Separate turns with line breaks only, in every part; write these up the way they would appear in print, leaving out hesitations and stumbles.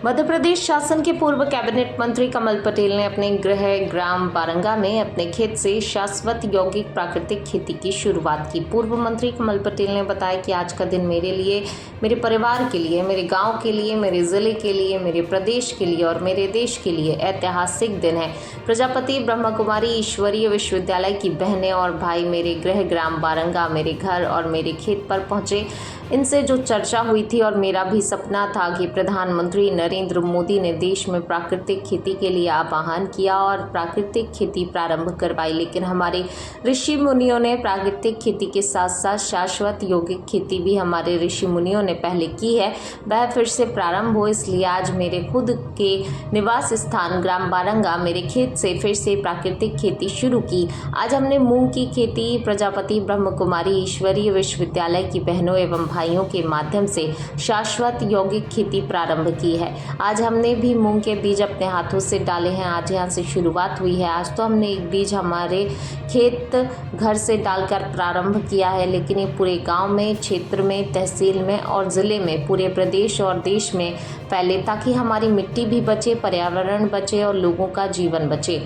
मध्य प्रदेश शासन के पूर्व कैबिनेट मंत्री कमल पटेल ने अपने गृह ग्राम बारंगा में अपने खेत से शाश्वत यौगिक प्राकृतिक खेती की शुरुआत की। पूर्व मंत्री कमल पटेल ने बताया कि आज का दिन मेरे लिए, मेरे परिवार के लिए, मेरे गांव के लिए, मेरे जिले के लिए, मेरे प्रदेश के लिए और मेरे देश के लिए ऐतिहासिक दिन है। प्रजापति ब्रह्म कुमारी ईश्वरीय विश्वविद्यालय की बहनें और भाई मेरे गृह ग्राम बारंगा, मेरे घर और मेरे खेत पर पहुंचे। इनसे जो चर्चा हुई थी और मेरा भी सपना था कि प्रधानमंत्री नरेंद्र मोदी ने देश में प्राकृतिक खेती के लिए आह्वान किया और प्राकृतिक खेती प्रारंभ करवाई, लेकिन हमारे ऋषि मुनियों ने प्राकृतिक खेती के साथ साथ शाश्वत यौगिक खेती भी हमारे ऋषि मुनियों ने पहले की है, वह फिर से प्रारंभ हो। इसलिए आज मेरे खुद के निवास स्थान ग्राम बारंगा, मेरे खेत से फिर से प्राकृतिक खेती शुरू की। आज हमने मूंग की खेती प्रजापति ब्रह्म कुमारी ईश्वरीय विश्वविद्यालय की बहनों एवं भाइयों के माध्यम से शाश्वत यौगिक खेती प्रारंभ की है। आज हमने भी मूंग के बीज अपने हाथों से डाले हैं। आज यहाँ से शुरुआत हुई है। आज तो हमने एक बीज हमारे खेत घर से डालकर प्रारंभ किया है, लेकिन ये पूरे गांव में, क्षेत्र में, तहसील में और ज़िले में, पूरे प्रदेश और देश में फैले, ताकि हमारी मिट्टी भी बचे, पर्यावरण बचे और लोगों का जीवन बचे।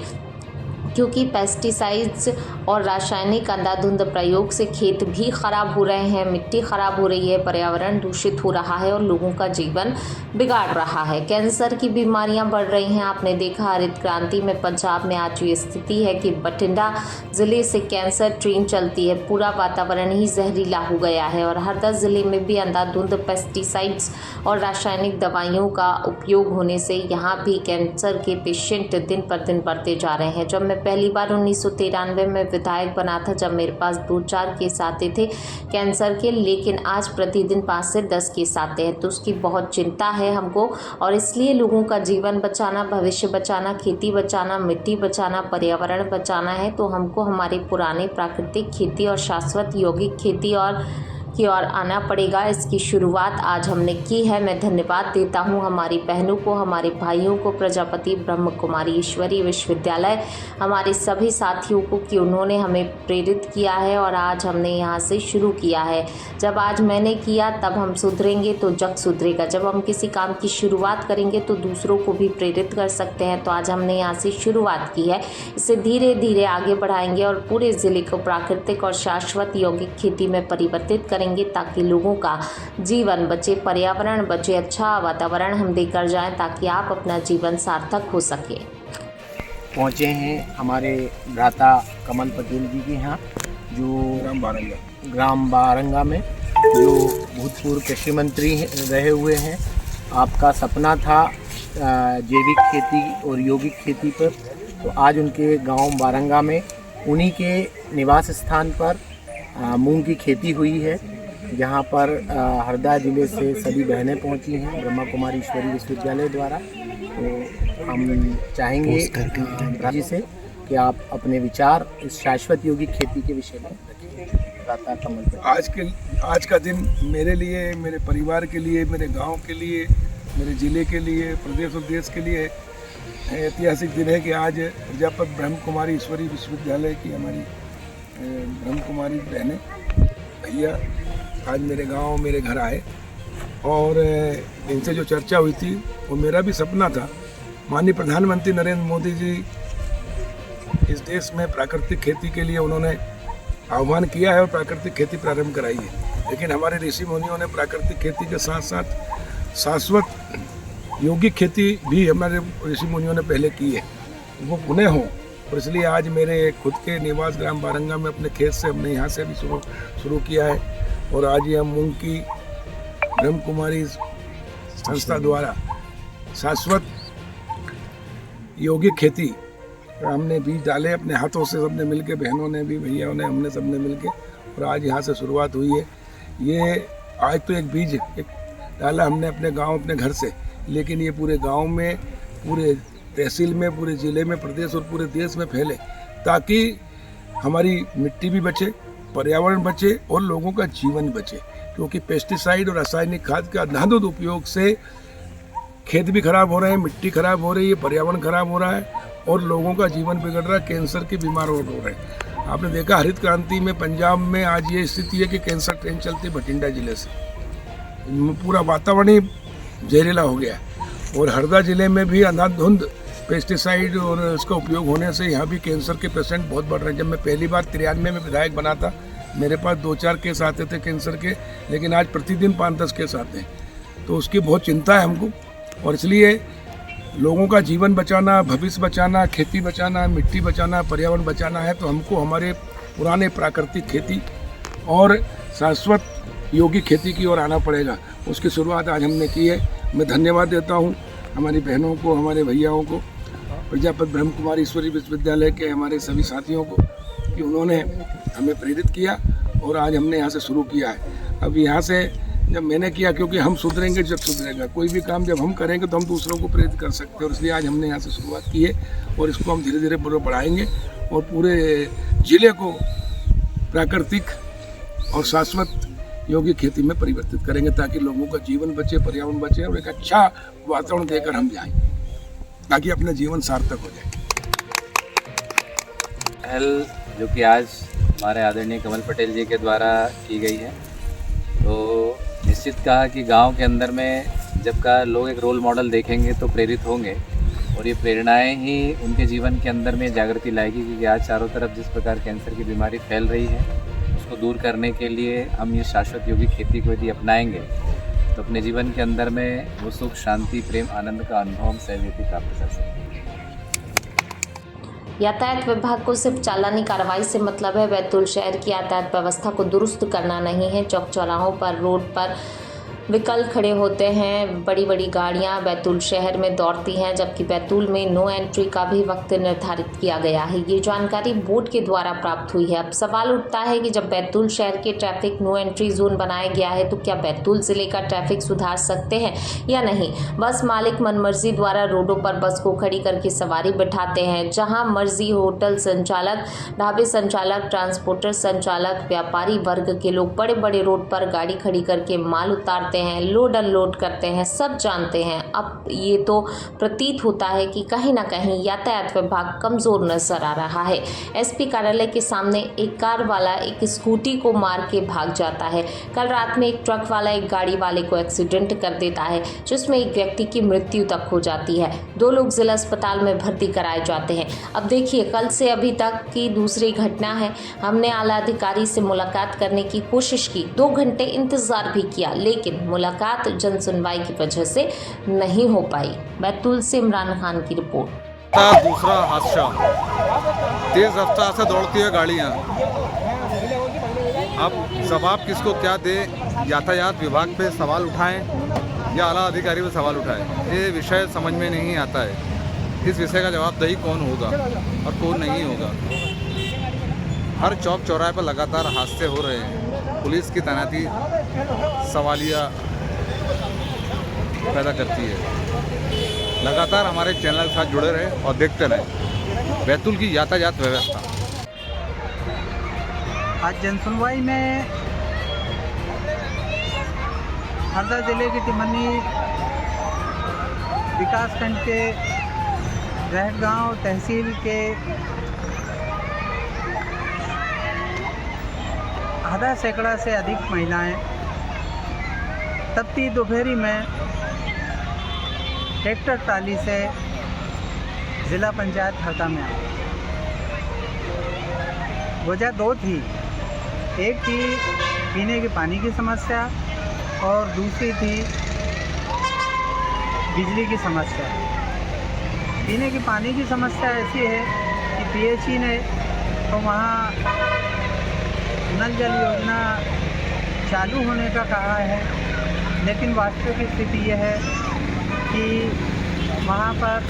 क्योंकि पेस्टिसाइड्स और रासायनिक अंधाधुंध प्रयोग से खेत भी खराब हो रहे हैं, मिट्टी खराब हो रही है, पर्यावरण दूषित हो रहा है और लोगों का जीवन बिगाड़ रहा है। कैंसर की बीमारियां बढ़ रही हैं। आपने देखा हरित क्रांति में पंजाब में आज ये स्थिति है कि बठिंडा ज़िले से कैंसर ट्रेन चलती है। पूरा वातावरण ही जहरीला हो गया है और हरदा ज़िले में भी अंधाधुंध पेस्टिसाइड्स और रासायनिक दवाइयों का उपयोग होने से यहाँ भी कैंसर के पेशेंट दिन पर दिन बढ़ते जा रहे हैं। जब मैं पहली बार 1993 में विधायक बना था, जब मेरे पास 2-4 केस आते थे कैंसर के, लेकिन आज प्रतिदिन 5 से 10 केस आते हैं। तो उसकी बहुत चिंता है हमको और इसलिए लोगों का जीवन बचाना, भविष्य बचाना, खेती बचाना, मिट्टी बचाना, पर्यावरण बचाना है। तो हमको हमारे पुराने प्राकृतिक खेती और शाश्वत यौगिक खेती की ओर आना पड़ेगा। इसकी शुरुआत आज हमने की है। मैं धन्यवाद देता हूं हमारी बहनों को, हमारे भाइयों को, प्रजापति ब्रह्म कुमारी ईश्वरीय विश्वविद्यालय, हमारे सभी साथियों को कि उन्होंने हमें प्रेरित किया है और आज हमने यहां से शुरू किया है। जब आज मैंने किया तब हम सुधरेंगे तो जग सुधरेगा। जब हम किसी काम की शुरुआत करेंगे तो दूसरों को भी प्रेरित कर सकते हैं। तो आज हमने यहाँ से शुरुआत की है, इसे धीरे धीरे आगे बढ़ाएंगे और पूरे ज़िले को प्राकृतिक और शाश्वत यौगिक खेती में परिवर्तित करेंगे, ताकि लोगों का जीवन बचे, पर्यावरण बचे, अच्छा वातावरण हम देकर जाएं, ताकि आप अपना जीवन सार्थक हो सके।
पहुँचे हैं हमारे भ्राता कमल पटेल जी के यहाँ, जो ग्राम बारंगा में जो भूतपूर्व कृषि मंत्री रहे हुए हैं। आपका सपना था जैविक खेती और यौगिक खेती पर, तो आज उनके गांव बारंगा में उन्हीं के निवास स्थान पर मूंग की खेती हुई है, जहां पर हरदा ज़िले से सभी बहनें पहुंची हैं ब्रह्मा कुमारी ईश्वरीय विश्वविद्यालय द्वारा। तो हम चाहेंगे जी से कि आप अपने विचार इस शाश्वत यौगिक खेती के विषय में रखें।
आज का दिन मेरे लिए, मेरे परिवार के लिए, मेरे गांव के लिए, मेरे ज़िले के लिए, प्रदेश और देश के लिए ऐतिहासिक दिन है कि आज प्रजापति ब्रह्म कुमारी ईश्वरीय विश्वविद्यालय की हमारी ब्रह्म कुमारी बहनें, भैया आज मेरे गांव, मेरे घर आए और इनसे जो चर्चा हुई थी वो मेरा भी सपना था। माननीय प्रधानमंत्री नरेंद्र मोदी जी इस देश में प्राकृतिक खेती के लिए उन्होंने आह्वान किया है और प्राकृतिक खेती प्रारंभ कराई है, लेकिन हमारे ऋषि मुनियों ने प्राकृतिक खेती के साथ साथ शाश्वत यौगिक खेती भी हमारे ऋषि मुनियों ने पहले की है, वो पुनः हो। और इसलिए आज मेरे खुद के निवास ग्राम बारंगा में अपने खेत से हमने यहाँ से भी शुरू किया है और आज यह मूंग की ब्रह्म कुमारी संस्था द्वारा शाश्वत यौगिक खेती हमने बीज डाले अपने हाथों से, सबने मिलके, बहनों ने भी, भैयाओं ने, हमने सबने मिलके, और आज यहाँ से शुरुआत हुई है। ये आज तो एक बीज डाला हमने अपने गांव, अपने घर से, लेकिन ये पूरे गांव में, पूरे तहसील में, पूरे ज़िले में, प्रदेश और पूरे देश में फैले, ताकि हमारी मिट्टी भी बचे, पर्यावरण बचे और लोगों का जीवन बचे। क्योंकि पेस्टिसाइड और रासायनिक खाद का अंधाधुंध उपयोग से खेत भी खराब हो रहे हैं, मिट्टी खराब हो रही है, पर्यावरण खराब हो रहा है और लोगों का जीवन बिगड़ रहा है, कैंसर के बीमार हो रहे हैं। आपने देखा हरित क्रांति में पंजाब में आज ये स्थिति है कि कैंसर ट्रेन चलती बठिंडा ज़िले से, पूरा वातावरण ही जहरीला हो गया। और हरदा जिले में भी अंधाधुंध पेस्टिसाइड और इसका उपयोग होने से यहाँ भी कैंसर के पेशेंट बहुत बढ़ रहे हैं। जब मैं पहली बार 93 में विधायक बना था, मेरे पास 2-4 केस आते थे कैंसर के, लेकिन आज प्रतिदिन 5-10 केस आते हैं। तो उसकी बहुत चिंता है हमको, और इसलिए लोगों का जीवन बचाना, भविष्य बचाना, खेती बचाना, मिट्टी बचाना, पर्यावरण बचाना है, तो हमको हमारे पुराने प्राकृतिक खेती और शाश्वत योगिक खेती की ओर आना पड़ेगा। उसकी शुरुआत आज हमने की है। मैं धन्यवाद देता हूँ हमारी बहनों को, हमारे भैयाओं को, प्रजापति ब्रह्म कुमारी ईश्वरी विश्वविद्यालय के हमारे सभी साथियों को, कि उन्होंने हमें प्रेरित किया और आज हमने यहाँ से शुरू किया है। अब यहाँ से जब मैंने किया, क्योंकि हम सुधरेंगे जब सुधरेगा, कोई भी काम जब हम करेंगे तो हम दूसरों को प्रेरित कर सकते हैं, और इसलिए आज हमने यहाँ से शुरुआत की है और इसको हम धीरे धीरे बढ़ाएंगे और पूरे जिले को प्राकृतिक और शाश्वत योगिक खेती में परिवर्तित करेंगे, ताकि लोगों का जीवन बचे, पर्यावरण बचे और एक अच्छा वातावरण देकर हम जाएं, ताकि अपना जीवन सार्थक हो जाए।
पहल जो कि आज हमारे आदरणीय कमल पटेल जी के द्वारा की गई है, तो निश्चित कहा कि गांव के अंदर में जब का लोग एक रोल मॉडल देखेंगे तो प्रेरित होंगे, और ये प्रेरणाएं ही उनके जीवन के अंदर में जागृति लाएगी। क्योंकि आज चारों तरफ जिस प्रकार कैंसर की बीमारी फैल रही है, उसको दूर करने के लिए हम ये शाश्वत योगिक खेती को यदि अपनाएंगे तो अपने जीवन के अंदर में वो सुख, शांति, प्रेम, आनंद का अनुभव हम सहज प्राप्त कर सकते हैं।
यातायात विभाग को सिर्फ चालानी कार्रवाई से मतलब है। बैतूल शहर की यातायात व्यवस्था को दुरुस्त करना नहीं है। चौक चौराहों पर, रोड पर विकल खड़े होते हैं, बड़ी बड़ी गाड़ियां बैतूल शहर में दौड़ती हैं, जबकि बैतूल में नो एंट्री का भी वक्त निर्धारित किया गया है। ये जानकारी बोर्ड के द्वारा प्राप्त हुई है। अब सवाल उठता है कि जब बैतूल शहर के ट्रैफिक नो एंट्री जोन बनाया गया है, तो क्या बैतूल जिले का ट्रैफिक सुधार सकते हैं या नहीं। बस मालिक मनमर्जी द्वारा रोडों पर बस को खड़ी करके सवारी बिठाते हैं, जहाँ मर्जी। होटल संचालक, ढाबे संचालक, ट्रांसपोर्टर संचालक, व्यापारी वर्ग के लोग बड़े बड़े रोड पर गाड़ी खड़ी करके माल उतारते हैं, लोड अनलोड करते हैं, सब जानते हैं। अब ये तो प्रतीत होता है कि कहीं ना कहीं यातायात विभाग कमजोर नजर आ रहा है। एसपी कार्यालय के सामने एक कार वाला एक स्कूटी को मार के भाग जाता है। कल रात में एक ट्रक वाला एक गाड़ी वाले को एक्सीडेंट कर देता है, जिसमें एक व्यक्ति की मृत्यु तक हो जाती है। 2 लोग जिला अस्पताल में भर्ती कराए जाते हैं। अब देखिए, कल से अभी तक की दूसरी घटना है। हमने आला अधिकारी से मुलाकात करने की कोशिश की, 2 घंटे इंतजार भी किया, लेकिन मुलाकात जन सुनवाई की वजह से नहीं हो पाई। बैतूल से इमरान खान की रिपोर्ट।
दूसरा हादसा, तेज रफ्तार से दौड़ती है गाड़ियाँ। अब जवाब किसको क्या दे, यातायात विभाग पे सवाल उठाएं या आला अधिकारी पे सवाल उठाएं, ये विषय समझ में नहीं आता है। इस विषय का जवाबदेही कौन होगा और कौन नहीं होगा। हर चौक चौराहे पर लगातार हादसे हो रहे हैं। पुलिस की तैनाती सवालिया पैदा करती है। लगातार हमारे चैनल के साथ जुड़े रहें और देखते रहें बैतूल की यातायात व्यवस्था।
आज जनसुनवाई में हरदा जिले की तिमनी विकासखंड के रहटगांव तहसील के आधा सैकड़ा से अधिक महिलाएं तपती दोपहरी में ट्रैक्टर ट्राली से ज़िला पंचायत हरदा में आई। वजह 2 थी, एक थी पीने के पानी की समस्या और दूसरी थी बिजली की समस्या। पीने के पानी की समस्या ऐसी है कि पीएचई ने तो वहाँ नल जल योजना चालू होने का कहा है, लेकिन वास्तविक स्थिति यह है कि वहाँ पर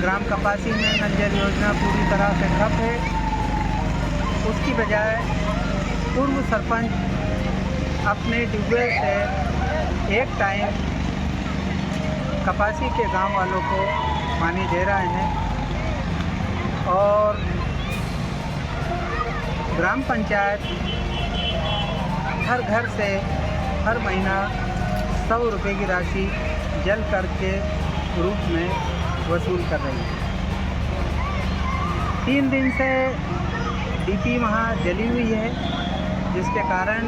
ग्राम कपासी में नल जल योजना पूरी तरह से ठप है। उसकी बजाय पूर्व सरपंच अपने ट्यूबवेल से एक टाइम कपासी के गांव वालों को पानी दे रहे हैं और ग्राम पंचायत हर घर से हर महीना 100 रुपये की राशि जल कर के रूप में वसूल कर रही है। 3 दिन से डीपी वहाँ जली हुई है, जिसके कारण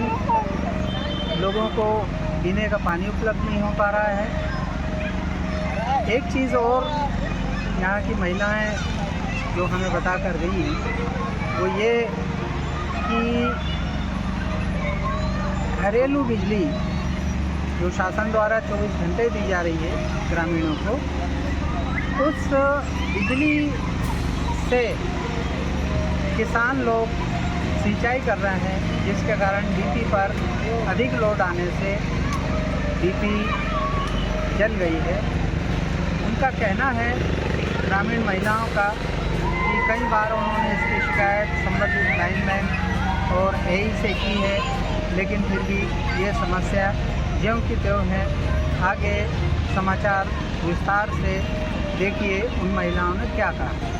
लोगों को पीने का पानी उपलब्ध नहीं हो पा रहा है। एक चीज़ और यहाँ की महिलाएं जो हमें बता कर गई हैं वो ये कि घरेलू बिजली जो शासन द्वारा 24 घंटे दी जा रही है ग्रामीणों को, उस बिजली से किसान लोग सिंचाई कर रहे हैं, जिसके कारण डीपी पर अधिक लोड आने से डीपी जल गई है। उनका कहना है ग्रामीण महिलाओं का कि कई बार उन्होंने इसकी शिकायत संबंधित लाइनमैन और एई से की है, लेकिन फिर भी ये समस्या ज्यों की त्यों है। आगे समाचार विस्तार से देखिए उन महिलाओं ने क्या कहा।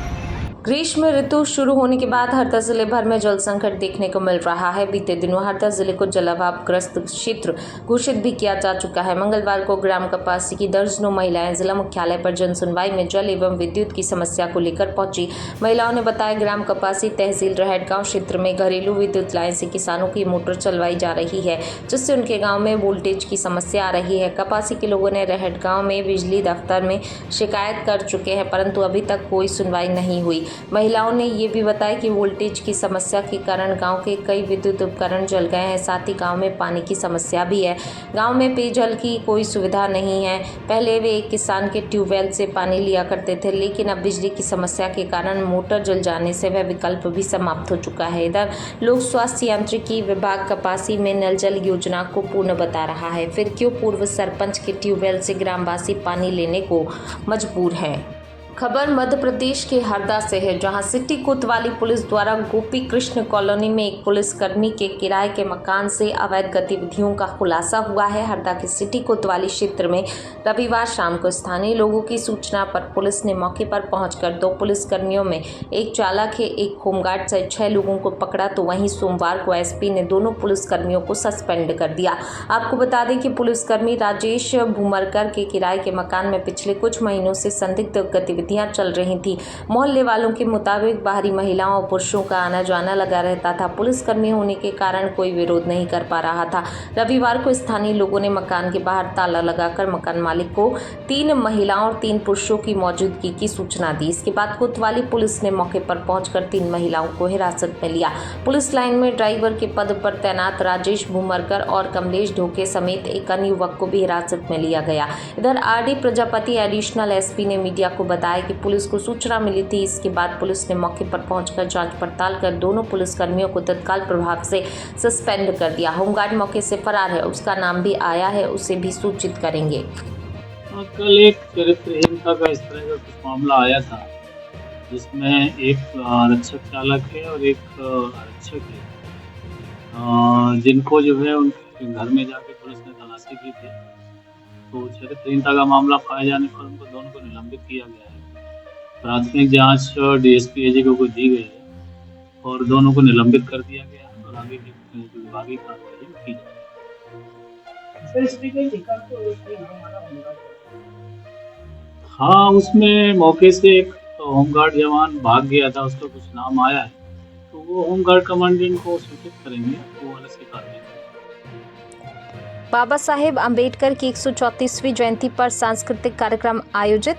ग्रीष्म ऋतु शुरू होने के बाद हरदा जिले भर में जल संकट देखने को मिल रहा है। बीते दिनों हरदा जिले को जलाभावग्रस्त क्षेत्र घोषित भी किया जा चुका है। मंगलवार को ग्राम कपासी की दर्जनों महिलाएं जिला मुख्यालय पर जन सुनवाई में जल एवं विद्युत की समस्या को लेकर पहुंची। महिलाओं ने बताया ग्राम कपासी तहसील रहट गाँव क्षेत्र में घरेलू विद्युत लाइन से किसानों की मोटर चलवाई जा रही है, जिससे उनके गाँव में वोल्टेज की समस्या आ रही है। कपासी के लोगों ने रहट गाँव में बिजली दफ्तर में शिकायत कर चुके हैं, परंतु अभी तक कोई सुनवाई नहीं हुई। महिलाओं ने ये भी बताया कि वोल्टेज की समस्या के कारण गांव के कई विद्युत उपकरण जल गए हैं। साथ ही गांव में पानी की समस्या भी है। गांव में पेयजल की कोई सुविधा नहीं है। पहले वे एक किसान के ट्यूबवेल से पानी लिया करते थे, लेकिन अब बिजली की समस्या के कारण मोटर जल जाने से वह विकल्प भी समाप्त हो चुका है। इधर लोक स्वास्थ्य यांत्रिकी विभाग कपासी में नल जल योजना को पूर्ण बता रहा है, फिर क्यों पूर्व सरपंच के ट्यूबवेल से ग्रामवासी पानी लेने को मजबूर हैं। खबर मध्य प्रदेश के हरदा से है, जहां सिटी कोतवाली पुलिस द्वारा गोपी कृष्ण कॉलोनी में एक पुलिसकर्मी के किराए के मकान से अवैध गतिविधियों का खुलासा हुआ है। हरदा के सिटी कोतवाली क्षेत्र में रविवार शाम को स्थानीय लोगों की सूचना पर पुलिस ने मौके पर पहुंचकर 2 पुलिसकर्मियों में एक चालक है, एक होमगार्ड सहित 6 लोगों को पकड़ा। तो वहीं सोमवार को एसपी ने दोनों पुलिसकर्मियों को सस्पेंड कर दिया। आपको बता दें कि पुलिसकर्मी राजेश भूमरकर के किराए के मकान में पिछले कुछ महीनों से संदिग्ध गतिविधियां चल रही थी। मोहल्ले वालों के मुताबिक बाहरी महिलाओं और पुरुषों का आना जाना लगा रहता था। पुलिसकर्मी होने के कारण कोई विरोध नहीं कर पा रहा था। रविवार को स्थानीय लोगों ने मकान के बाहर ताला लगाकर मकान मालिक को 3 महिलाओं और 3 पुरुषों की मौजूदगी की सूचना दी। इसके बाद कोतवाली पुलिस ने मौके पर पहुंचकर 3 महिलाओं को हिरासत में लिया। पुलिस लाइन में ड्राइवर के पद पर तैनात राजेश भूमरकर और कमलेश ढोके समेत एक अन्य युवक को भी हिरासत में लिया गया। इधर आरडी प्रजापति एडिशनल एसपी ने मीडिया को बताया कि पुलिस को सूचना मिली थी। इसके बाद पुलिस ने मौके पर पहुंचकर जांच पड़ताल कर दोनों पुलिसकर्मियों को तत्काल प्रभाव से सस्पेंड कर दिया। होमगार्ड मौके से फरार है, उसका नाम भी आया है, उसे भी सूचित करेंगे।
कल एक चरित्रहीनता का इस तरह का कुछ मामला आया था, जिसमें एक आरक्षक चालक है और एक आरक्षक है, जिनको जो है उनके घर में जाके पुलिस ने तलाशी की थी। तो चरित्रहीनता का मामला पाए जाने पर उनको दोनों को निलंबित किया गया है। प्राथमिक जांच डीएसपी एजी को दी गई है और दोनों को निलंबित कर दिया गया है और आगे की विभागीय कार्रवाई की जाएगी। हाँ, उसमें मौके से एक होमगार्ड जवान भाग गया था, उसका कुछ नाम आया है, तो वो होमगार्ड कमांडेंट को सूचित करेंगे, वो अलग से कार्रवाई।
बाबा साहेब अम्बेडकर की 134वीं जयंती पर सांस्कृतिक कार्यक्रम आयोजित,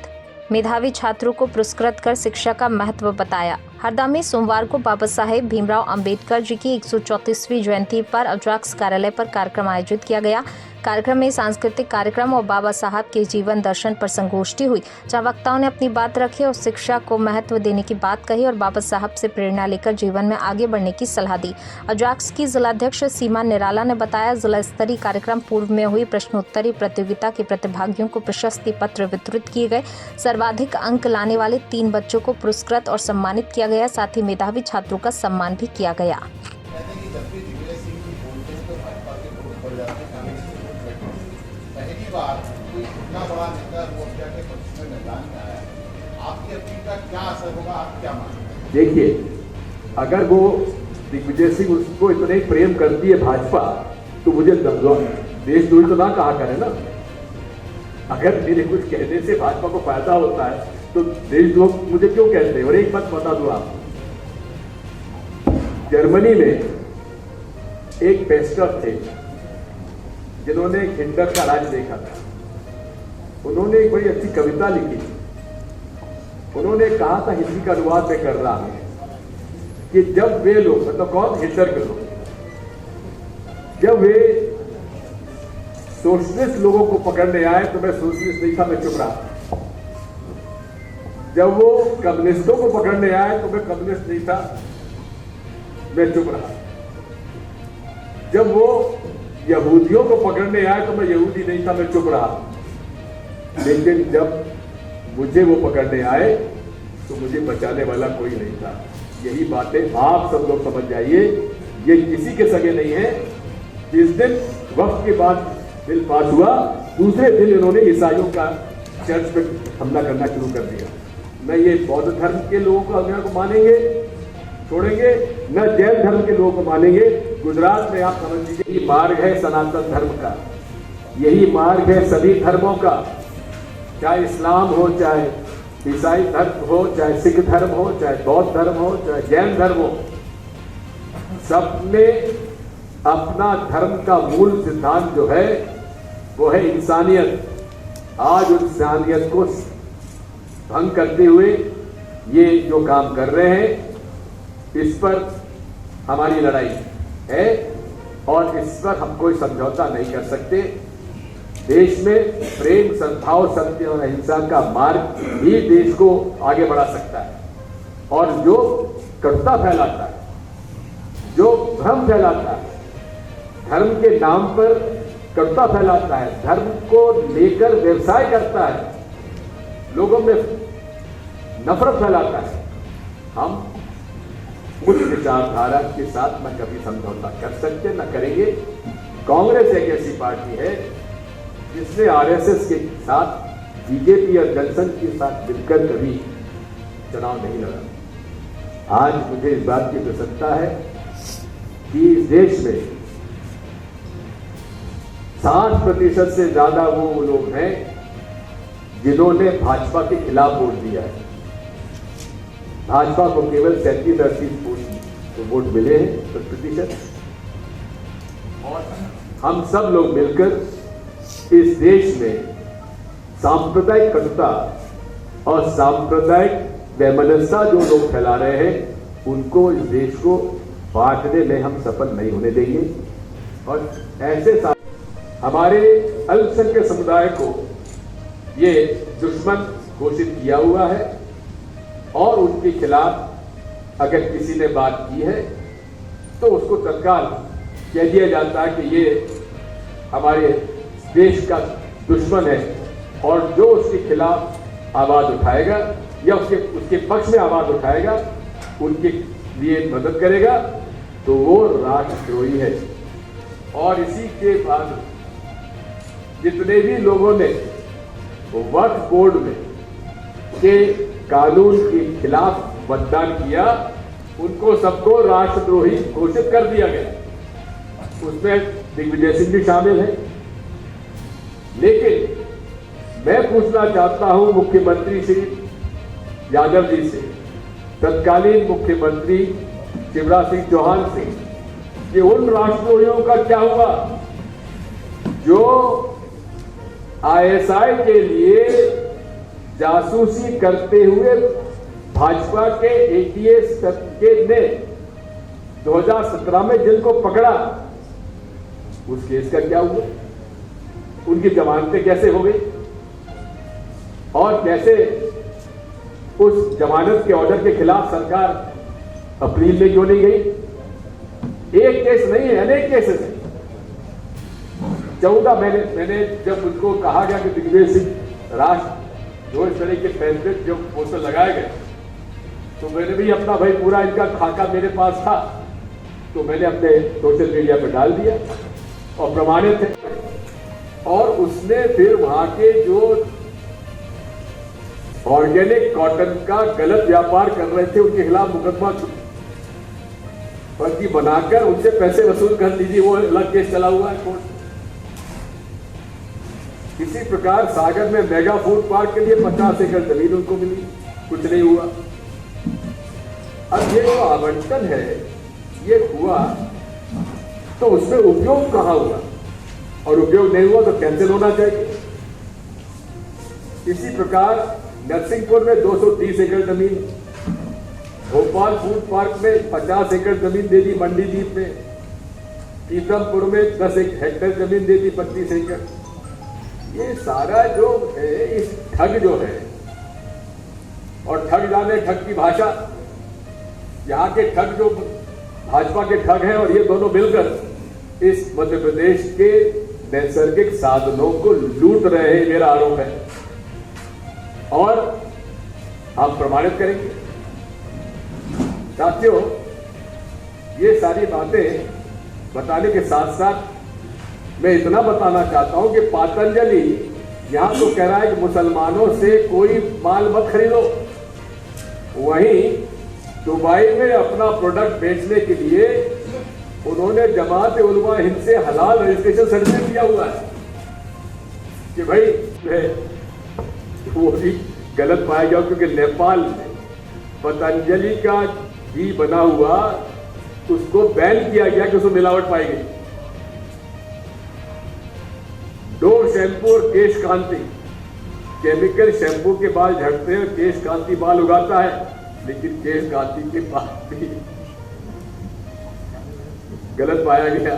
मेधावी छात्रों को पुरस्कृत कर शिक्षा का महत्व बताया। हरदा में सोमवार को बाबा साहेब भीमराव अंबेडकर जी की 134वीं जयंती पर अजाक्स कार्यालय पर कार्यक्रम आयोजित किया गया। कार्यक्रम में सांस्कृतिक कार्यक्रम और बाबा साहब के जीवन दर्शन पर संगोष्ठी हुई, जहां वक्ताओं ने अपनी बात रखी और शिक्षा को महत्व देने की बात कही और बाबा साहब से प्रेरणा लेकर जीवन में आगे बढ़ने की सलाह दी। अजाक्स की जिलाध्यक्ष सीमा निराला ने बताया, जिला स्तरीय कार्यक्रम पूर्व में हुई प्रश्नोत्तरी प्रतियोगिता के प्रतिभागियों को प्रशस्ति पत्र वितरित किए गए। सर्वाधिक अंक लाने वाले 3 बच्चों को पुरस्कृत और सम्मानित किया गया। साथ ही मेधावी छात्रों का सम्मान भी किया गया।
पहली बार कोई इतना बड़ा नेता मोर्चा के पक्ष में मैदान में आया, आपकी अपील का क्या असर होगा, आप क्या मानते?
देखिए, अगर वो दिग्विजय सिंह उसको इतने प्रेम करती है भाजपा, तो मुझे देशद्रोही तो ना कहा करे ना। अगर मेरे कुछ कहने से भाजपा को फायदा होता है तो देशद्रोह मुझे क्यों कहते हैं? और एक बात बता दूं आपको, जर्मनी में एक पेस्टर थे जिन्होंने हिटलर का राज देखा था। उन्होंने एक बड़ी अच्छी कविता लिखी। उन्होंने कहा था, हिंदी का अनुवाद में कर रहा हूं, कि जब वे लोग, मतलब कौन, हिटलर के लोग, जब वे सोशलिस्ट लोगों को पकड़ने आए तो मैं सोशलिस्ट नहीं था, मैं चुप रहा। जब वो कम्युनिस्टों को पकड़ने आए तो मैं कम्युनिस्ट नहीं था, मैं चुप रहा। जब वो यहूदियों को पकड़ने आए तो मैं यहूदी नहीं था, मैं चुप रहा। लेकिन जब मुझे वो पकड़ने आए तो मुझे बचाने वाला कोई नहीं था। यही बातें आप सब लोग समझ जाइए, ये किसी के सगे नहीं है। इस दिन वक्त के बाद बिल पास हुआ, दूसरे दिन इन्होंने ईसाइयों का चर्च पे हमला करना शुरू कर दिया। न ये बौद्ध धर्म के लोगों को मानेंगे, छोड़ेंगे, न जैन धर्म के लोगों को मानेंगे। गुजरात में आप समझ लीजिए, यही मार्ग है सनातन धर्म का, यही मार्ग है सभी धर्मों का, चाहे इस्लाम हो, चाहे ईसाई धर्म हो, चाहे सिख धर्म हो, चाहे बौद्ध धर्म हो, चाहे जैन धर्म हो। सबने अपना धर्म का मूल सिद्धांत जो है वो है इंसानियत। आज उस इंसानियत को भंग करते हुए ये जो काम कर रहे हैं, इस पर हमारी लड़ाई है और इस पर हम कोई समझौता नहीं कर सकते। देश में प्रेम, सद्भाव, सत्य और अहिंसा का मार्ग ही देश को आगे बढ़ा सकता है। और जो कटुता फैलाता है, जो भ्रम फैलाता है, धर्म के नाम पर कटुता फैलाता है, धर्म को लेकर व्यवसाय करता है, लोगों में नफरत फैलाता है, हम उस विचारधारा के साथ न कभी समझौता कर सकते, न करेंगे। कांग्रेस एक ऐसी पार्टी है जिसने आरएसएस के साथ, बीजेपी और जनसंघ के साथ मिलकर कभी चुनाव नहीं लड़ा। आज मुझे इस बात की प्रसन्नता है कि इस देश में 60% से ज्यादा वो लोग हैं जिन्होंने भाजपा के खिलाफ वोट दिया है। भाजपा को केवल 37-38 वोट मिले हैं प्रतिशत। और हम सब लोग मिलकर इस देश में सांप्रदायिक कटुता और सांप्रदायिक वैमनस्यता जो लोग फैला रहे हैं, उनको, इस देश को बांटने में हम सफल नहीं होने देंगे। और ऐसे हमारे अल्पसंख्यक समुदाय को ये दुश्मन घोषित किया हुआ है और उनके खिलाफ अगर किसी ने बात की है तो उसको तत्काल कह दिया जाता है कि ये हमारे देश का दुश्मन है। और जो उसके खिलाफ आवाज उठाएगा या उसके पक्ष में आवाज उठाएगा, उनके लिए मदद करेगा, तो वो राष्ट्रद्रोही है। और इसी के बाद जितने भी लोगों ने वक्फ बोर्ड में के कानून के खिलाफ मतदान किया, उनको सबको राष्ट्रद्रोही घोषित कर दिया गया। उसमें दिग्विजय सिंह भी शामिल है। लेकिन मैं पूछना चाहता हूं मुख्यमंत्री श्री यादव जी से, तत्कालीन मुख्यमंत्री शिवराज सिंह चौहान से, कि उन राष्ट्रद्रोहियों का क्या हुआ जो आईएसआई के लिए जासूसी करते हुए भाजपा के एटीएस के ने 2017 में जिनको पकड़ा, उस केस का क्या हुआ? उनकी जमानतें कैसे हो गई और कैसे उस जमानत के ऑर्डर के खिलाफ सरकार अपील में क्यों नहीं गई? एक केस नहीं है, अनेक केसेस हैं। 14 मैंने जब उनको कहा गया कि दिग्विजय सिंह राष्ट्र जो इस तरह के फैसले जो पोस्टर लगाए गए, तो मैंने भी अपना भाई पूरा इनका खाका मेरे पास था, तो मैंने अपने सोशल मीडिया पर डाल दिया और प्रमाणित है। और उसने फिर वहां के जो ऑर्गेनिक कॉटन का गलत व्यापार कर रहे थे उनके खिलाफ मुकदमा फर्जी बनाकर उनसे पैसे वसूल कर लीजिए, वो अलग केस चला हुआ है कोर्ट। इसी प्रकार सागर में मेगा फूड पार्क के लिए 50 एकड़ जमीन उनको मिली, कुछ नहीं हुआ। अब ये जो आवंटन है ये हुआ, तो उसमें उपयोग कहां हुआ? और उपयोग नहीं हुआ तो कैंसिल होना चाहिए। इसी प्रकार नरसिंहपुर में 230 एकड़ जमीन, भोपाल फूड पार्क में 50 एकड़ जमीन दे दी मंडीदीप में, पीतमपुर में 10 हेक्टेयर जमीन दे दी 32 एकड़। ये सारा जो है इस ठग जो है, और ठग जाने ठग की भाषा, यहाँ के ठग जो भाजपा के ठग हैं और ये दोनों मिलकर इस मध्य प्रदेश के नैसर्गिक साधनों को लूट रहे हैं, मेरा आरोप है और हम प्रमाणित करेंगे। साथियों, ये सारी बातें बताने के साथ साथ मैं इतना बताना चाहता हूं कि पतंजलि यहां तो कह रहा है कि मुसलमानों से कोई माल मत खरीदो, वहीं दुबई में अपना प्रोडक्ट बेचने के लिए उन्होंने जमात उलमा हिंद से हलाल रजिस्ट्रेशन सर्टिफिकेट दिया हुआ है कि भाई वो भी गलत पाया गया, क्योंकि नेपाल में पतंजलि का घी बना हुआ उसको बैन किया गया कि उसमें मिलावट पाई गई। डोव शैम्पू और केश कांति, केमिकल शैम्पू के बाल झड़ते हैं, केश कांति बाल उगाता है, लेकिन केश कांति के बाल भी गलत पाया गया।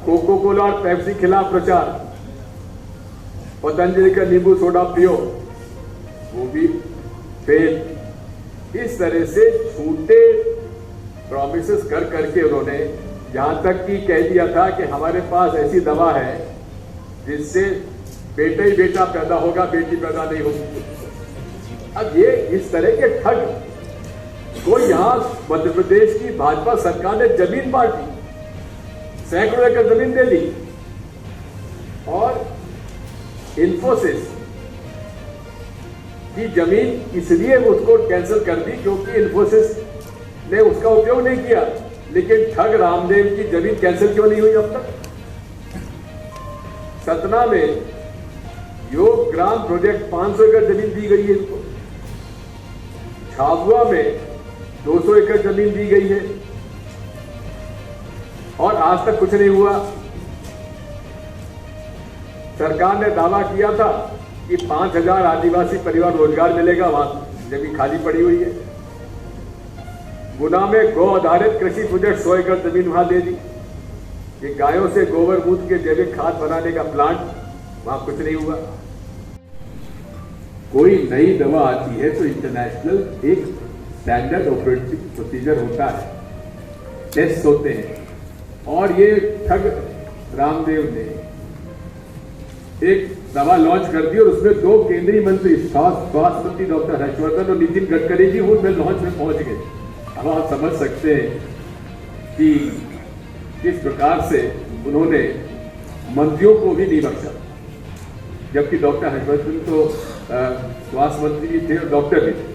कोको कोला और पेप्सी खिलाफ प्रचार, पतंजलि का नींबू सोडा पियो, वो भी फेल। इस तरह से झूठे प्रॉमिसेस कर करके उन्होंने यहां तक कि कह दिया था कि हमारे पास ऐसी दवा है जिससे बेटा ही बेटा पैदा होगा, बेटी पैदा नहीं होगी। अब ये इस तरह के ठग को यहां मध्य प्रदेश की भाजपा सरकार ने जमीन बांटी, सैकड़ों एकड़ जमीन दे दी और इन्फोसिस की जमीन इसलिए उसको कैंसिल कर दी क्योंकि इन्फोसिस ने उसका उपयोग नहीं किया। लेकिन ठग रामदेव की जमीन कैंसिल क्यों नहीं हुई अब तक? सतना में योग ग्राम प्रोजेक्ट 500 एकड़ जमीन दी गई है इनको, झाबुआ में 200 एकड़ जमीन दी गई है और आज तक कुछ नहीं हुआ। सरकार ने दावा किया था कि 5000 आदिवासी परिवार रोजगार मिलेगा, वहां जमीन खाली पड़ी हुई है। गुना में गौ आधारित कृषि प्रोजेक्ट 100 एकड़ जमीन वहां दे दी। ये गायों से गोबर मूत्र के जैविक खाद बनाने का प्लांट, वहां कुछ नहीं हुआ। कोई नई दवा आती है तो इंटरनेशनल एक स्टैंडर्ड ऑपरेटिंग प्रोसीजर होता है, टेस्ट होते हैं, और ये ठग रामदेव ने एक दवा लॉन्च कर दी और उसमें 2 केंद्रीय मंत्री स्वास्थ्य मंत्री डॉक्टर हर्षवर्धन और नितिन गडकरी जी वो लॉन्च में पहुंच गए। अब आप समझ सकते हैं कि किस प्रकार से उन्होंने मंत्रियों को भी नहीं बख्शा, जबकि डॉक्टर हर्षवर्धन तो स्वास्थ्य मंत्री भी थे और डॉक्टर भी थे।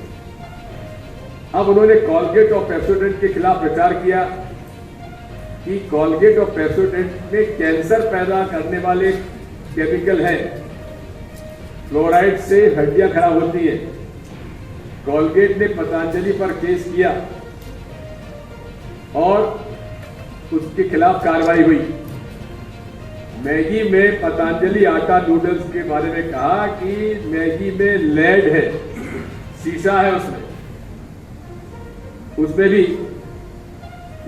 अब उन्होंने कॉलगेट और पेप्सोडेंट के खिलाफ प्रचार किया कि कॉलगेट और पेप्सोडेंट में कैंसर पैदा करने वाले केमिकल है, फ्लोराइड से हड्डियां खराब होती है। कॉलगेट ने पतंजलि पर केस किया और उसके खिलाफ कार्रवाई हुई। मैगी में पतंजलि आटा नूडल्स के बारे में कहा कि मैगी में लेड है, शीशा है उसमें भी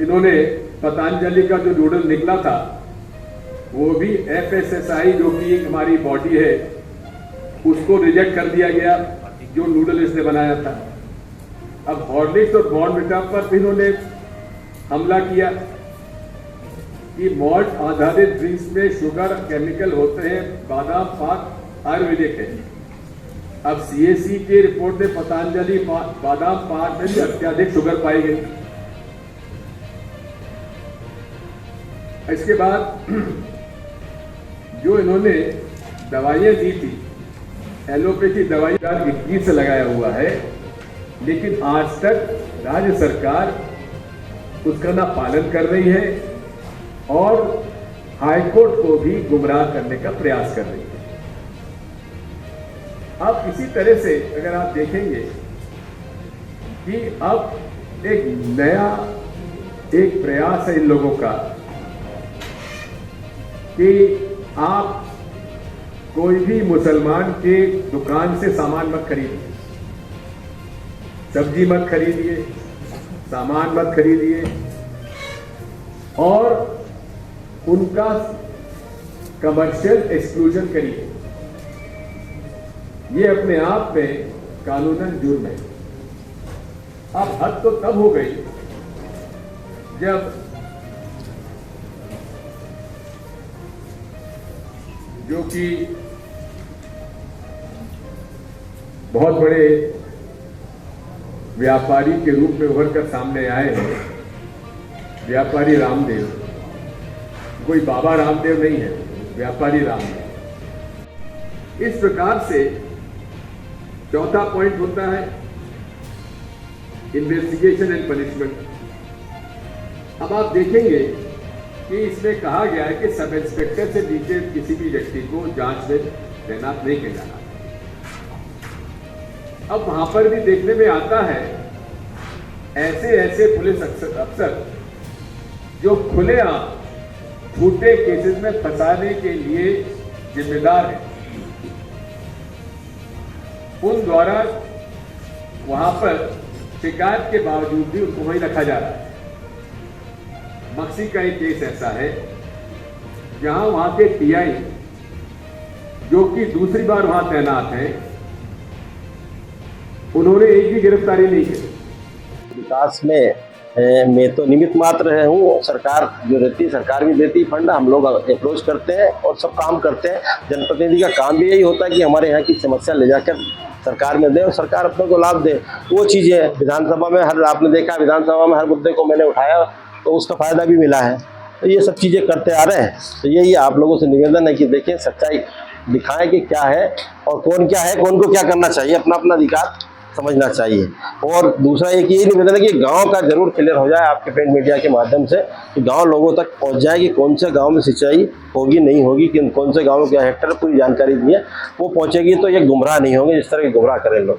इन्होंने पतंजलि का जो नूडल निकला था वो भी FSSAI जो कि एक हमारी बॉडी है उसको रिजेक्ट कर दिया गया, जो नूडल इसने बनाया था। अब हॉर्लिक्स और बॉर्नविटा पर भी इन्होंने हमला किया कि मॉल्ट आधारित ड्रिंक्स में शुगर केमिकल होते हैं, बादाम पाक आयुर्वेदिक है। अब CAC की रिपोर्ट में पतंजलि बादाम पाक में भी अत्यधिक शुगर पाई गई। इसके बाद जो इन्होंने दवाइयां दी थी, एलोपैथी दवाई 2021 से लगाया हुआ है, लेकिन आज तक राज्य सरकार उसका ना पालन कर रही है और हाईकोर्ट को भी गुमराह करने का प्रयास कर रही है। अब इसी तरह से अगर आप देखेंगे कि अब एक नया एक प्रयास है इन लोगों का कि आप कोई भी मुसलमान के दुकान से सामान मत खरीदिए, सब्जी मत खरीदिए, सामान मत खरीदिए और उनका कमर्शियल एक्सक्लूजन करिए। ये अपने आप में कानूनन जुर्म है। अब हद तो तब हो गई जब जो कि बहुत बड़े व्यापारी के रूप में उभर कर सामने आए हैं, व्यापारी रामदेव, कोई बाबा रामदेव नहीं है, व्यापारी रामदेव। इस प्रकार से चौथा पॉइंट होता है इन्वेस्टिगेशन एंड पनिशमेंट। अब आप देखेंगे कि इसमें कहा गया है कि सब इंस्पेक्टर से नीचे किसी भी व्यक्ति को जांच में तैनात नहीं किया जाना। अब वहां पर भी देखने में आता है ऐसे ऐसे पुलिस अफसर जो खुलेआम झूठे केसेस में फंसाने के लिए जिम्मेदार हैं, उन द्वारा वहां पर शिकायत के बावजूद भी उनको वहीं रखा जा रहा है। मक्सी का एक केस ऐसा है जहां वहां के टीआई जो कि दूसरी बार वहां तैनात हैं, उन्होंने एक भी गिरफ्तारी नहीं की।
विकास में मैं तो निमित्त मात्र है हूँ। सरकार जो रहती है, सरकार भी देती फंड, हम लोग अप्रोच करते हैं और सब काम करते हैं। जनप्रतिनिधि का काम भी यही होता है कि हमारे यहाँ की समस्या ले जाकर सरकार में दे और सरकार अपने को लाभ दे। वो चीज़ें विधानसभा में हर, आपने देखा विधानसभा में हर मुद्दे को मैंने उठाया तो उसका फायदा भी मिला है। तो ये सब चीज़ें करते आ रहे हैं। तो यही आप लोगों से निवेदन है कि देखें, सच्चाई दिखाएं कि क्या है और कौन क्या है, कौन को क्या करना चाहिए, अपना अपना अधिकार समझना चाहिए। और दूसरा एक यही निवेदन है कि गांव का जरूर क्लियर हो जाए आपके प्रिंट मीडिया के माध्यम से, कि गांव लोगों तक पहुंच जाए कि कौन से गांव में सिंचाई होगी नहीं होगी, कि कौन से गांव में क्या हेक्टर, पूरी जानकारी दी है वो पहुंचेगी तो ये गुमराह नहीं होंगे जिस तरह के गुमराह करें लोग।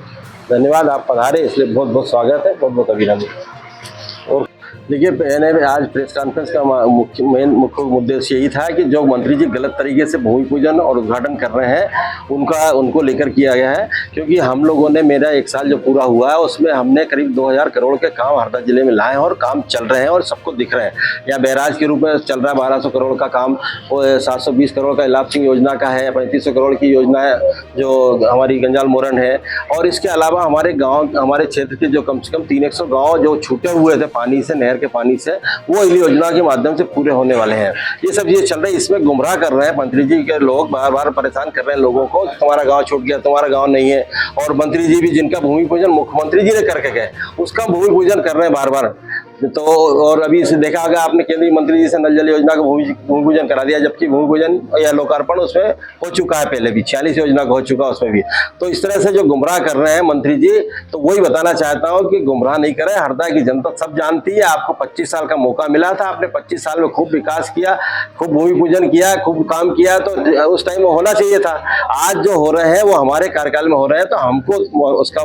धन्यवाद, आप पधारे, इसलिए बहुत बहुत स्वागत है, बहुत बहुत अभिनंदन। और देखिए, मैंने आज प्रेस कॉन्फ्रेंस का मुख्य उद्देश्य यही था कि जो मंत्री जी गलत तरीके से भूमि पूजन और उद्घाटन कर रहे हैं उनको लेकर किया गया है। क्योंकि हम लोगों ने, मेरा 1 साल जो पूरा हुआ है उसमें हमने करीब 2000 करोड़ के काम हरदा जिले में लाए हैं और काम चल रहे हैं और सबको दिख रहे हैं। या बैराज के रूप में चल रहा है 1200 करोड़ का काम, 720 करोड़ का इलाप सिंह योजना का है, 3500 करोड़ की योजना है जो हमारी गंजाल मोरन है। और इसके अलावा हमारे गाँव, हमारे क्षेत्र के जो कम से कम 300 गाँव जो छूटे हुए थे पानी से, नहर के पानी से, वो इस योजना के माध्यम से पूरे होने वाले हैं। ये सब चीजें चल रही है, इसमें गुमराह कर रहे हैं मंत्री जी के लोग, बार बार परेशान कर रहे हैं लोगों को, तुम्हारा गांव छूट गया, तुम्हारा गांव नहीं है। और मंत्री जी भी जिनका भूमि पूजन मुख्यमंत्री जी ने करके गए, उसका भूमि पूजन कर रहे हैं बार बार। तो और अभी इसे देखा होगा आपने, केंद्रीय मंत्री जी से नल जल योजना का भूमि पूजन करा दिया, जबकि भूमि पूजन या लोकार्पण उसमें हो चुका है पहले भी, 46 योजना का हो चुका है उसमें भी। तो इस तरह से जो गुमराह कर रहे हैं मंत्री जी, तो वही बताना चाहता हूँ कि गुमराह नहीं करें। हरदा की जनता सब जानती है, आपको 25 साल का मौका मिला था, आपने 25 साल में खूब विकास किया, खूब भूमि पूजन किया, खूब काम किया, तो उस टाइम में होना चाहिए था। आज जो हो रहे हैं वो हमारे कार्यकाल में हो रहे हैं, तो हमको उसका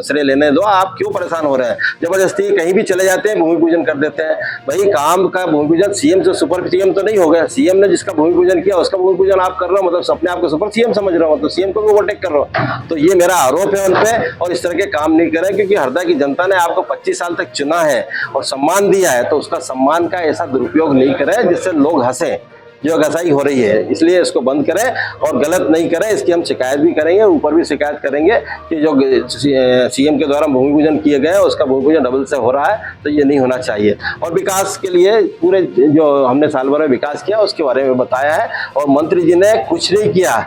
श्रेय लेने दो। आप क्यों परेशान हो रहे हैं? जबरदस्ती कहीं भी चले जाते हैं, भूमि पूजन कर देते हैं। भाई काम का भूमि पूजन सीएम से सुपर सीएम तो नहीं हो गया। सीएम ने जिसका भूमि पूजन किया उसका भूमि पूजन आप कर रहे हो, मतलब अपने आप को सुपर सीएम समझ रहे हो, मतलब सीएम को भी ओवरटेक कर रहे हो। तो ये मेरा आरोप है उन पे, और इस तरह के काम नहीं करें, क्योंकि हरदा की जनता ने आपको 25 साल तक चुना है और सम्मान दिया है, तो उसका सम्मान का ऐसा दुरुपयोग नहीं करें जिससे लोग हंसें। जो घसाई हो रही है, इसलिए इसको बंद करें और गलत नहीं करें। इसकी हम शिकायत भी करेंगे, ऊपर भी शिकायत करेंगे कि जो सीएम के द्वारा भूमि पूजन किए गए उसका भूमि पूजन डबल से हो रहा है, तो ये नहीं होना चाहिए। और विकास के लिए पूरे जो हमने साल भर में विकास किया उसके बारे में बताया है, और मंत्री जी ने कुछ नहीं किया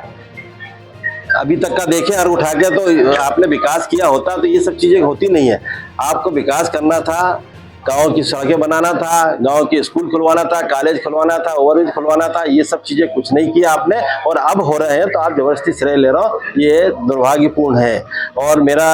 अभी तक का। देखें और उठा के, तो आपने विकास किया होता तो ये सब चीजें होती नहीं है। आपको विकास करना था, गांव की सड़कें बनाना था, गांव के स्कूल खुलवाना था, कॉलेज खुलवाना था, ओवरब्रिज खुलवाना था, ये सब चीजें कुछ नहीं किया आपने, और अब हो रहे हैं तो आप जबरदस्ती श्रेय ले रहे हो, ये दुर्भाग्यपूर्ण है। और मेरा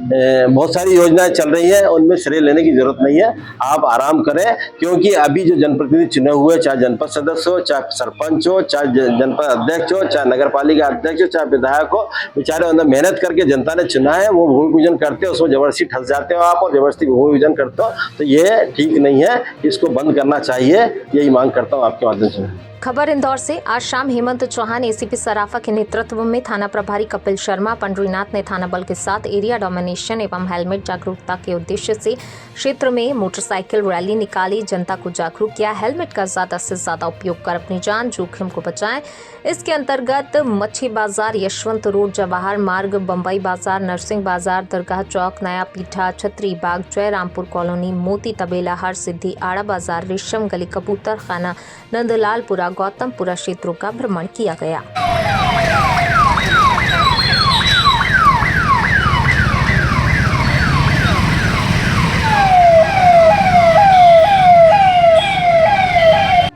बहुत सारी योजनाएं चल रही हैं, उनमें श्रेय लेने की जरूरत नहीं है, आप आराम करें। क्योंकि अभी जो जनप्रतिनिधि चुने हुए, चाहे जनपद सदस्य हो, चाहे सरपंच हो, चाहे जनपद अध्यक्ष हो, चाहे नगर पालिका अध्यक्ष हो, चाहे विधायक हो, बेचारे उन्हें मेहनत करके जनता ने चुना है, वो भूमि पूजन करते हो, उसमें जबरदस्ती ठस जाते हो आप और जबरदस्ती भूमि पूजन करते हो, तो ये ठीक नहीं है, इसको बंद करना चाहिए। यही मांग करता हूँ आपके माध्यम से।
खबर इंदौर से। आज शाम हेमंत चौहान एसीपी सराफा के नेतृत्व में थाना प्रभारी कपिल शर्मा पंडरीनाथ ने थाना बल के साथ एरिया डोमिनेशन एवं हेलमेट जागरूकता के उद्देश्य से क्षेत्र में मोटरसाइकिल रैली निकाली, जनता को जागरूक किया। हेलमेट का ज्यादा से ज्यादा उपयोग कर अपनी जान जोखिम को बचाएं। इसके अंतर्गत मच्छी बाजार, यशवंत रोड, जवाहर मार्ग, बम्बई बाजार, नरसिंह बाजार, दरगाह चौक, नया पीठा, छतरी बाग, जयरामपुर कॉलोनी, मोती तबेला, हर सिद्धि, आड़ा बाजार, रेशम गली, कबूतर खाना, नंदलालपुरा, गौतमपुरा क्षेत्रों का भ्रमण किया गया।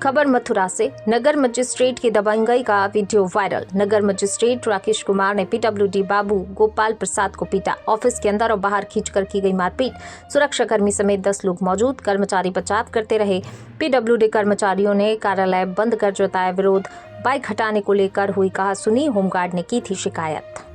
खबर मथुरा से। नगर मजिस्ट्रेट की दबंगई का वीडियो वायरल। नगर मजिस्ट्रेट राकेश कुमार ने पीडब्ल्यूडी बाबू गोपाल प्रसाद को पीटा। ऑफिस के अंदर और बाहर खींचकर की गई मारपीट। सुरक्षाकर्मी समेत 10 लोग मौजूद। कर्मचारी बचाव करते रहे। पीडब्ल्यूडी कर्मचारियों ने कार्यालय बंद कर जताया विरोध। बाइक हटाने को लेकर हुई कहासुनी। होमगार्ड ने की थी शिकायत।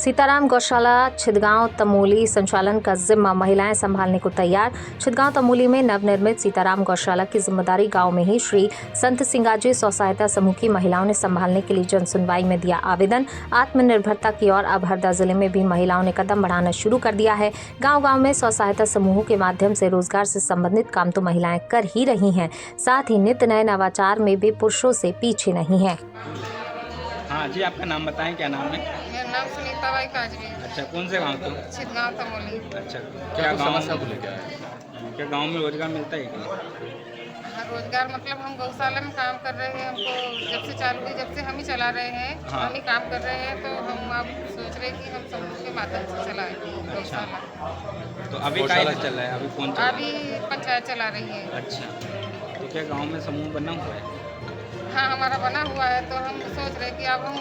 सीताराम गौशाला छिदगांव तमोली संचालन का जिम्मा महिलाएं संभालने को तैयार। छिदगांव तमोली में नवनिर्मित सीताराम गौशाला की जिम्मेदारी गांव में ही श्री संत सिंगाजी स्व सहायता समूह की महिलाओं ने संभालने के लिए जन सुनवाई में दिया आवेदन। आत्मनिर्भरता की ओर अब हरदा जिले में भी महिलाओं ने कदम बढ़ाना शुरू कर दिया है। गाँव-गाँव में स्व सहायता समूहों के माध्यम से रोजगार से संबंधित काम तो महिलाएं कर ही रही हैं, साथ ही नित्य नए नवाचार में भी पुरुषों से पीछे नहीं है।
हाँ जी, आपका नाम बताएं, क्या नाम है?
मेरा नाम सुनीता बाई काजरी।
अच्छा, कौन से गांव के?
छिदगांव तमोली।
अच्छा, क्या समस्या को लेकर आए? क्या गांव में रोजगार मिलता है क्या?
हाँ, रोजगार मतलब हम गौशाला में काम कर रहे हैं। हमको जब से चालू हुई, जब से हम ही चला रहे हैं,
हाँ।
हम ही काम कर रहे हैं, तो हम अब सोच रहे हैं कि हम समूह के माध्यम से चलाएं गौशाला।
तो अभी क्या चल रहा है? अभी कौन चल रहा है?
अभी पंचायत चला रही है।
अच्छा, तो क्या गाँव में समूह बना हुआ है?
हाँ, हमारा बना हुआ है, तो हम सोच रहे हैं कि अब हम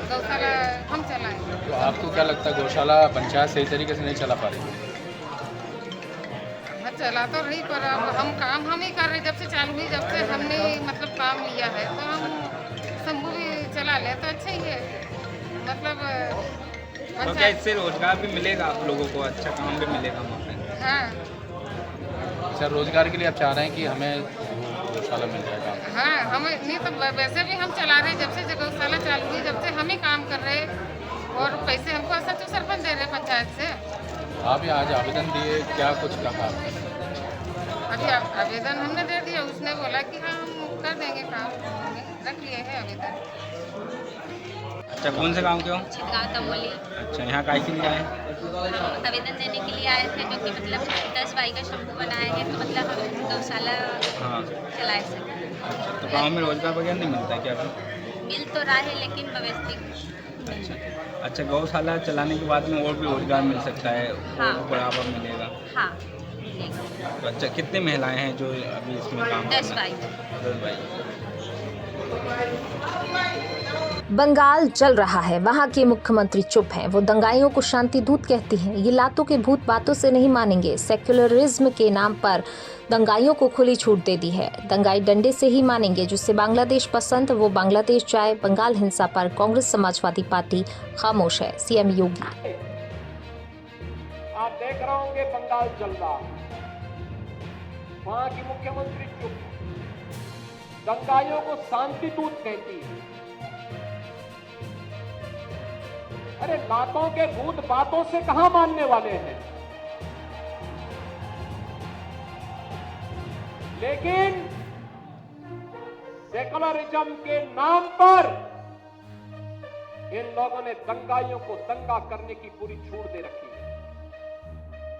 गौशाला हम चलाएं।
तो आपको क्या लगता है गौशाला पंचायत सही तरीके से नहीं चला पा रही?
हाँ, चला तो रही, पर अब हम काम हम ही कर रहे। जब से चालू हुई, जब से हमने मतलब काम लिया है, तो हम समूह भी चला ले तो अच्छा ही है। मतलब
तो क्या इससे रोजगार भी मिलेगा आप लोगों को? अच्छा काम भी मिलेगा वहाँ पे?
हाँ।
अच्छा, रोजगार के लिए आप चाह रहे हैं कि हमें गौशाला मिल जाएगा?
हाँ, हम नहीं तो वैसे भी हम चला रहे। जब से गौशाला चालू हुई, जब से हम ही काम कर रहे, और पैसे हमको सच सरपंच दे रहे पंचायत से।
आप यहाँ आज आवेदन दिए, क्या कुछ कहा?
अभी आवेदन हमने दे दिया। उसने बोला कि हाँ, हम कर देंगे काम, रख लिए है आवेदन।
अच्छा, कौन से गांव के हो?
छिदगांव तमोली।
अच्छा, यहाँ काय के लिए आए?
हम आवेदन देने के लिए आए थे, क्योंकि मतलब 10 बाई का समूह बनाए हैं, तो मतलब हम गौशाला चला सकें।
अच्छा, तो गांव में रोजगार वगैरह नहीं मिलता क्या?
मिल तो रहा है, लेकिन व्यवस्थित
अच्छा अच्छा, गौशाला चलाने के बाद में और भी रोजगार मिल सकता है,
हाँ।
और बढ़ावा मिलेगा।
हाँ मिलेगा।
तो अच्छा, कितने महिलाएं हैं जो अभी इसमें काम
10
करना है?
बाई।
10 बाई।
बंगाल जल रहा है, वहां के मुख्यमंत्री चुप हैं। वो दंगाइयों को शांति दूत कहती हैं। ये लातों के भूत बातों से नहीं मानेंगे। सेक्युलरिज्म के नाम पर दंगाइयों को खुली छूट दे दी है। दंगाई डंडे से ही मानेंगे। जिससे बांग्लादेश पसंद वो बांग्लादेश जाए। बंगाल हिंसा पर कांग्रेस समाजवादी पार्टी खामोश है। सीएम योगी।
आप देख रहे होंगे बंगाल जल रहा, वहां की मुख्यमंत्री चुप, दंगाइयों को शांति दूत कहती है। अरे लातों के भूत बातों से कहां मानने वाले हैं, लेकिन सेकुलरिज्म के नाम पर इन लोगों ने दंगाइयों को दंगा करने की पूरी छूट दे रखी है।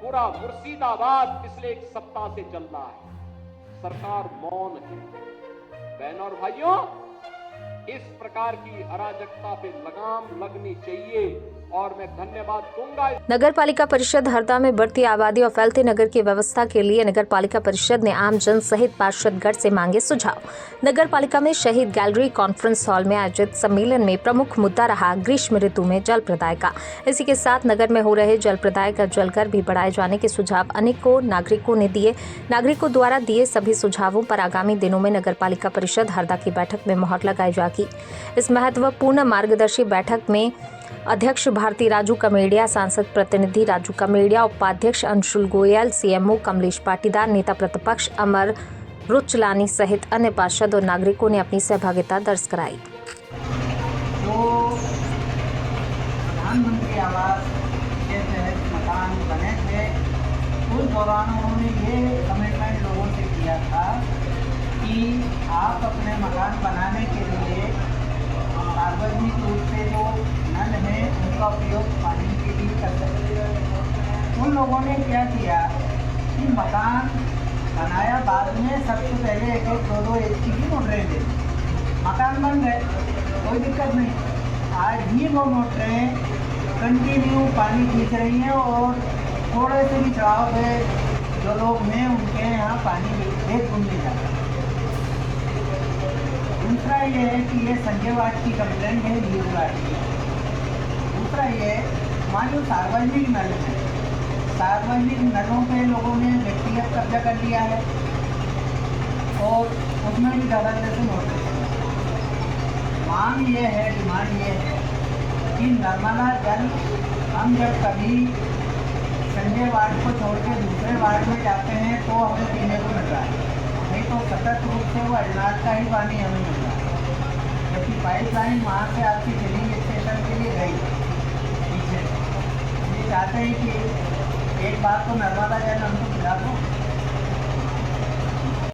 पूरा मुर्शिदाबाद पिछले एक सप्ताह से चल रहा है, सरकार मौन है। बहनों और भाइयों, इस प्रकार की अराजकता पे लगाम लगनी चाहिए और मैं धन्यवाद दूंगा।
नगर पालिका परिषद हरदा में बढ़ती आबादी और फैलते नगर की व्यवस्था के लिए नगर पालिका परिषद ने आम जन सहित पार्षदगण से मांगे सुझाव। नगर पालिका में शहीद गैलरी कॉन्फ्रेंस हॉल में आयोजित सम्मेलन में प्रमुख मुद्दा रहा ग्रीष्म ऋतु में जल प्रदाय का। इसी के साथ नगर में हो रहे जल प्रदाय का जलकर भी बढ़ाए जाने के सुझाव अनेकों नागरिकों ने दिए। नागरिकों द्वारा दिए सभी सुझावों पर आगामी दिनों में नगर पालिका परिषद हरदा की बैठक में मोहर लगाई जाएगी। इस महत्वपूर्ण मार्गदर्शी बैठक में अध्यक्ष भारती राजू कमेडिया, सांसद प्रतिनिधि राजू कमेडिया, उपाध्यक्ष अंशुल गोयल, सीएमओ कमलेश पाटीदार, नेता प्रतिपक्ष अमर रुचलानी सहित अन्य पार्षद और नागरिकों ने अपनी सहभागिता दर्ज कराई।
जो प्रधानमंत्री आवास के तहत मकान बने थे, उस दौरान उन्होंने ये कमिटमेंट लोगों से किया था कि आप अपने मकान बनाने के लिए सार्वजनिक रूप से जो नल हैं उनका उपयोग पानी के लिए कर सकते हैं। उन लोगों ने क्या किया कि मकान बनाया, बाद में सबसे पहले 1-1, 2-2 HP की मोटरें दे, मकान बन गए, कोई दिक्कत नहीं। आज भी वो मोटरें कंटिन्यू पानी खींच रही हैं और थोड़े से भी चढ़ाव पे जो लोग हैं उनके यहाँ पानी एक घूमने जाता है। दूसरा ये है कि ये संजय वाट की कंप्लेंट है लीगवाट की। दूसरा ये मान लो सार्वजनिक नल है, सार्वजनिक नलों पे लोगों ने व्यक्तिगत कब्जा कर लिया है और उसमें भी ज़्यादा से नोटिस। मांग ये है, डिमांड ये है कि नर्मदा जल हम जब कभी संजय वाट को छोड़ के दूसरे वार्ड में जाते हैं तो हमें पीने को मिल रहा है, नहीं तो सतत रूप से वो अजनाद का ही पानी हमें मिल रहा है। जबकि पाइपलाइन वहाँ से आपकी फिलिंग स्टेशन के लिए गई पीछे। ये चाहते हैं कि एक बार तो नर्मदा जल हमको पिला दो।